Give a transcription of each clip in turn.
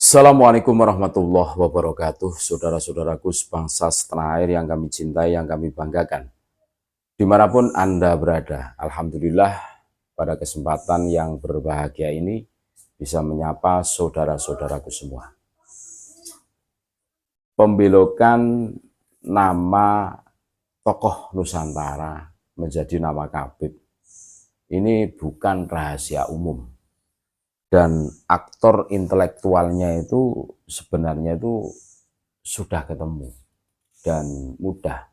Assalamualaikum warahmatullahi wabarakatuh, saudara-saudaraku sebangsa setanah air yang kami cintai, yang kami banggakan. Dimanapun Anda berada, Alhamdulillah pada kesempatan yang berbahagia ini bisa menyapa saudara-saudaraku semua. Pembelokan nama tokoh Nusantara menjadi nama Khabib ini bukan rahasia umum. Dan aktor intelektualnya itu sebenarnya itu sudah ketemu dan mudah.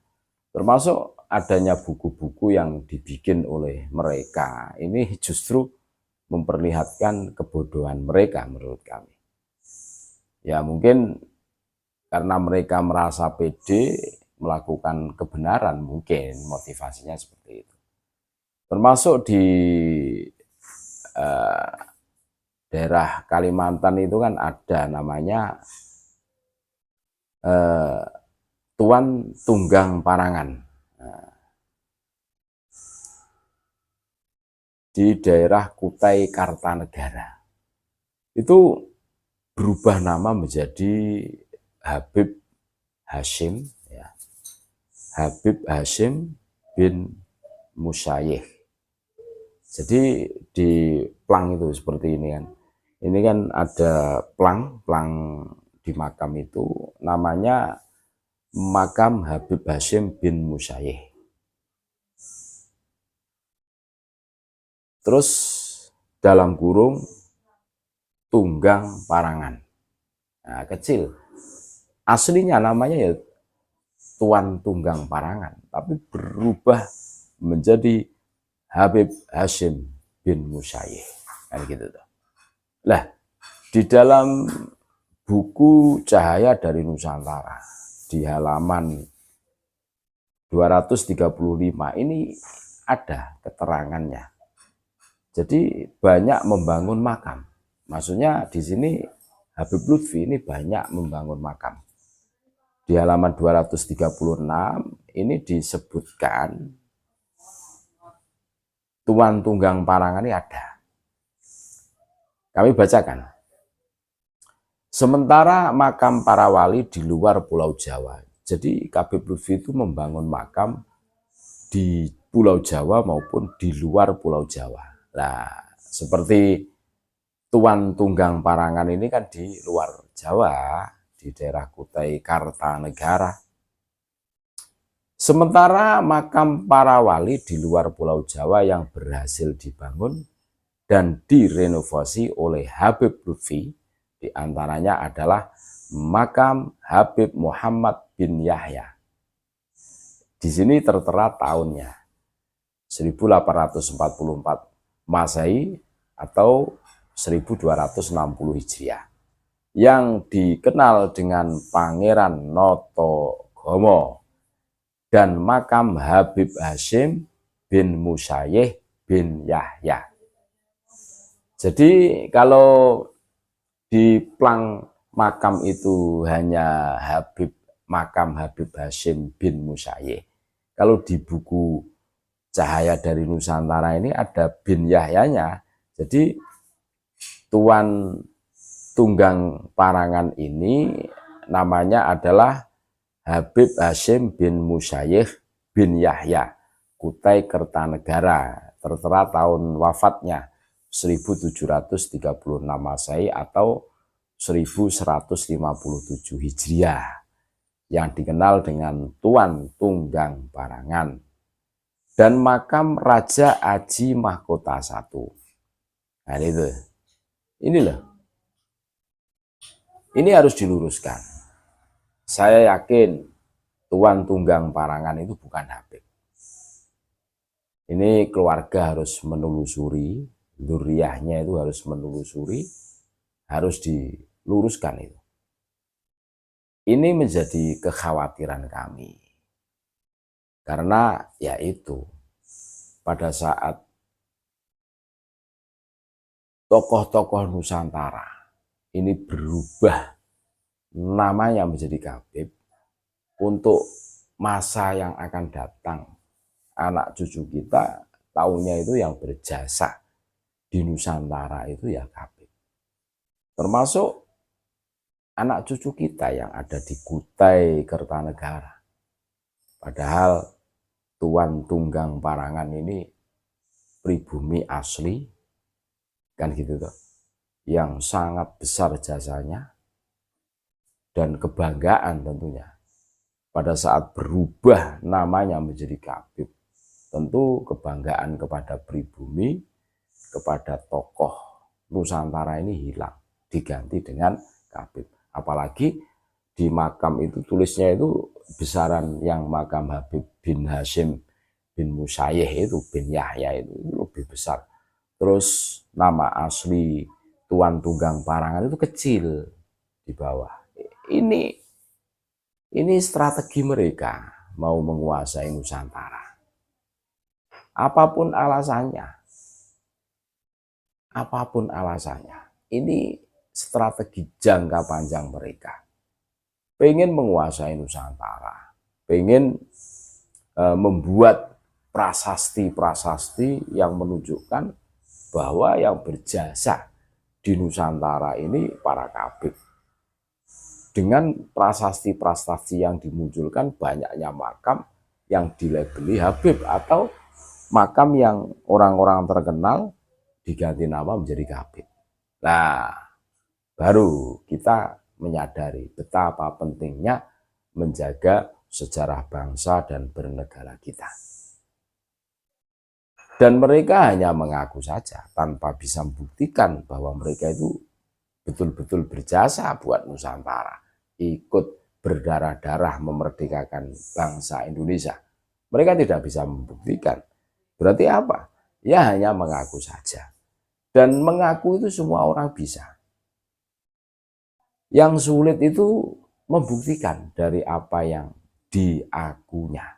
Termasuk adanya buku-buku yang dibikin oleh mereka. Ini justru memperlihatkan kebodohan mereka menurut kami. Ya mungkin karena mereka merasa pede melakukan kebenaran, mungkin motivasinya seperti itu. Termasuk di daerah Kalimantan itu kan ada namanya Tuan Tunggang Parangan. Di daerah Kutai Kartanegara. Itu berubah nama menjadi Habib Hashim, ya. Habib Hashim bin Musyayih. Jadi di plang itu seperti ini kan. Ini kan ada plang di makam itu namanya makam Habib Hashim bin Musyayih. Terus dalam kurung Tunggang Parangan. Nah, kecil. Aslinya namanya ya Tuan Tunggang Parangan, tapi berubah menjadi Habib Hashim bin Musyayih. Kan gitu tuh. Lah, di dalam buku Cahaya dari Nusantara di halaman 235 ini ada keterangannya. Jadi banyak membangun makam. Maksudnya di sini Habib Lutfi ini banyak membangun makam. Di halaman 236 ini disebutkan Tuan Tunggang Parangan ini ada. Kami bacakan. Sementara makam para wali di luar Pulau Jawa. Jadi Habib Lutfi itu membangun makam di Pulau Jawa maupun di luar Pulau Jawa. Nah, seperti Tuan Tunggang Parangan ini kan di luar Jawa, di daerah Kutai Kartanegara. Sementara makam para wali di luar Pulau Jawa yang berhasil dibangun dan direnovasi oleh Habib Lutfi, diantaranya adalah makam Habib Muhammad bin Yahya. Di sini tertera tahunnya 1844 Masehi atau 1260 Hijriah, yang dikenal dengan Pangeran Notogomo, dan makam Habib Hashim bin Musyayih bin Yahya. Jadi kalau di plang makam itu hanya makam Habib Hashim bin Musyayih, kalau di buku Cahaya dari Nusantara ini ada bin Yahyanya. Jadi Tuan Tunggang Parangan ini namanya adalah Habib Hashim bin Musyayih bin Yahya, Kutai Kertanegara. Tertera tahun wafatnya 1736 Masehi atau 1157 Hijriah, yang dikenal dengan Tuan Tunggang Parangan. Dan makam Raja Aji Mahkota I. Nah itu. Ini loh. Ini harus diluruskan. Saya yakin Tuan Tunggang Parangan itu bukan Habib. Ini keluarga harus menelusuri, dzurriyyahnya itu harus menelusuri, harus diluruskan itu. Ini menjadi kekhawatiran kami. Karena yaitu pada saat tokoh-tokoh Nusantara ini berubah namanya menjadi Khabib, untuk masa yang akan datang, anak cucu kita tahunya itu yang berjasa di Nusantara itu ya Khabib. Termasuk anak cucu kita yang ada di Kutai Kertanegara. Padahal Tuan Tunggang Parangan ini pribumi asli, kan gitu tuh, yang sangat besar jasanya dan kebanggaan tentunya. Pada saat berubah namanya menjadi Kabib, tentu kebanggaan kepada pribumi, kepada tokoh Nusantara ini hilang, diganti dengan Kabib. Apalagi di makam itu tulisnya itu besaran yang makam Habib bin Hashim bin Musayyih itu, bin Yahya itu lebih besar. Terus nama asli Tuan Tunggang Parangan itu kecil di bawah. Ini strategi mereka mau menguasai Nusantara. Apapun alasannya, ini strategi jangka panjang mereka. Pengen menguasai Nusantara, pengen membuat prasasti-prasasti yang menunjukkan bahwa yang berjasa di Nusantara ini para Kabib. Dengan prasasti-prasasti yang dimunculkan, banyaknya makam yang dilabeli Habib atau makam yang orang-orang terkenal diganti nama menjadi Kabib. Nah, baru kita menyadari betapa pentingnya menjaga sejarah bangsa dan bernegara kita. Dan mereka hanya mengaku saja tanpa bisa membuktikan bahwa mereka itu betul-betul berjasa buat Nusantara, ikut berdarah-darah memerdekakan bangsa Indonesia. Mereka tidak bisa membuktikan. Berarti apa? Ya hanya mengaku saja. Dan mengaku itu semua orang bisa. Yang sulit itu membuktikan dari apa yang diakunya.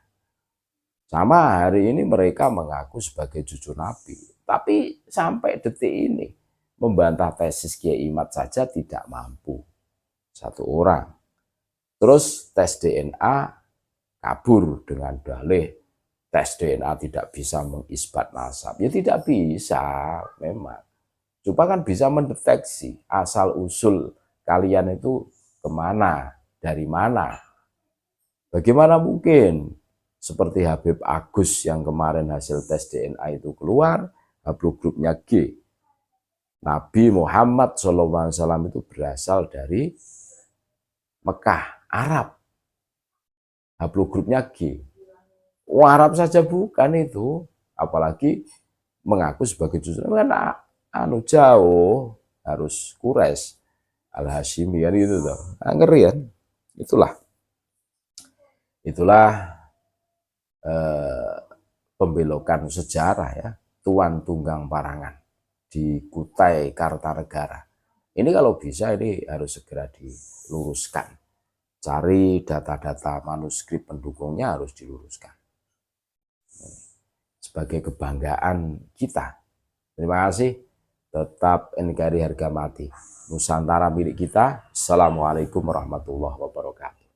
Sama hari ini mereka mengaku sebagai cucu Nabi. Tapi sampai detik ini membantah tesis Kiai Imad saja tidak mampu. Satu orang. Terus tes DNA kabur dengan dalih tes DNA tidak bisa mengisbat nasab. Ya tidak bisa memang. Cuma kan bisa mendeteksi asal-usul kalian itu kemana, dari mana. Bagaimana mungkin seperti Habib Agus yang kemarin hasil tes DNA itu keluar, haplogrupnya G. Nabi Muhammad SAW itu berasal dari Mekah, Arab. Haplogrupnya G. Arab saja bukan itu, apalagi mengaku sebagai cucu Nabi. Jauh, harus Quraisy Al-Hashimi kan itu tuh. Ngeri kan? Itulah pembelokan sejarah ya, Tuan Tunggang Parangan di Kutai Kartanegara. Ini kalau bisa ini harus segera diluruskan. Cari data-data manuskrip pendukungnya harus diluruskan. Sebagai kebanggaan kita. Terima kasih. Tetap NKRI harga mati. Nusantara milik kita. Assalamualaikum warahmatullahi wabarakatuh.